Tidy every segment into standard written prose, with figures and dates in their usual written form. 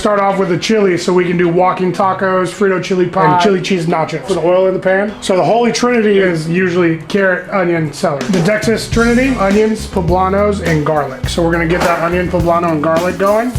start off with the chili so we can do walking tacos, Frito chili pie, and chili cheese nacho. Put the oil in the pan. So the Holy Trinity is usually carrot, onion, celery. The Texas Trinity, onions, poblanos, and garlic. So we're gonna get that onion, poblano, and garlic going.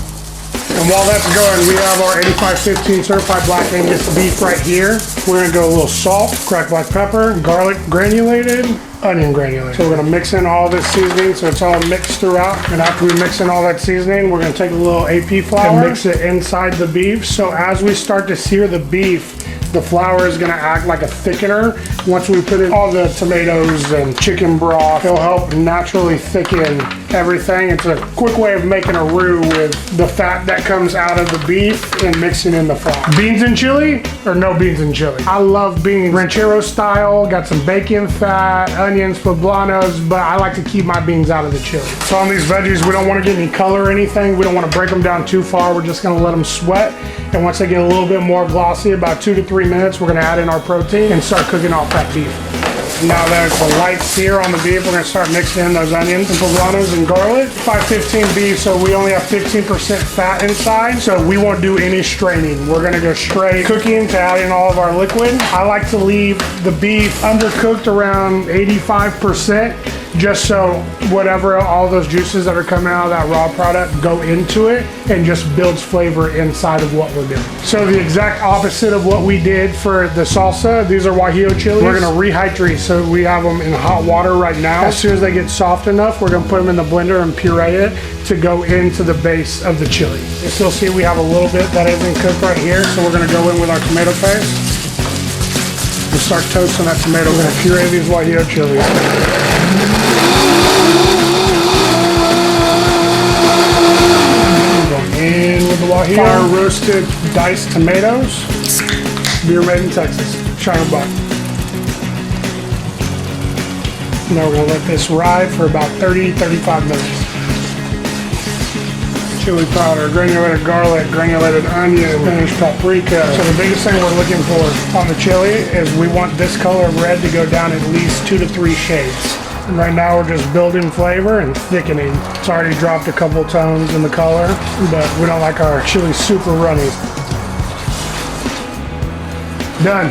And while that's going, we have our 8515 certified black Angus beef right here. We're gonna go a little salt, cracked black pepper, garlic granulated, onion granulated. So we're gonna mix in all this seasoning so it's all mixed throughout. And after we mix in all that seasoning, we're gonna take a little AP flour and mix it inside the beef. So as we start to sear the beef, the flour is gonna act like a thickener. Once we put in all the tomatoes and chicken broth, it'll help naturally thicken everything. It's a quick way of making a roux with the fat that comes out of the beef and mixing in the flour. Beans and chili or no beans and chili? I love beans ranchero style, got some bacon fat, onions, poblanos, but I like to keep my beans out of the chili. So on these veggies, we don't wanna get any color or anything. We don't wanna break them down too far. We're just gonna let them sweat. And once they get a little bit more glossy, about 2 to 3 minutes, we're gonna add in our protein and start cooking off that beef. Now there's a light sear on the beef, we're gonna start mixing in those onions and poblanos and garlic. 515 beef, so we only have 15% fat inside, so we won't do any straining. We're gonna go straight cooking to add in all of our liquid. I like to leave the beef undercooked around 85%, just so whatever, all those juices that are coming out of that raw product go into it and just builds flavor inside of what we're doing. So the exact opposite of what we did for the salsa, these are guajillo chilies. We're gonna rehydrate, so we have them in hot water right now. As soon as they get soft enough, we're gonna put them in the blender and puree it to go into the base of the chili. You still see we have a little bit that isn't cooked right here, so we're gonna go in with our tomato paste and start toasting that tomato. We're gonna puree these guajillo chilies. In with the guajillo. Fire roasted diced tomatoes. Beer made in Texas. China buck. Now we're gonna let this ride for about 30-35 minutes. Chili powder, granulated garlic, granulated onion, finished paprika. So the biggest thing we're looking for on the chili is we want this color of red to go down at least 2 to 3 shades. And right now we're just building flavor and thickening. It's already dropped a couple tones in the color, but we don't like our chili super runny. Done.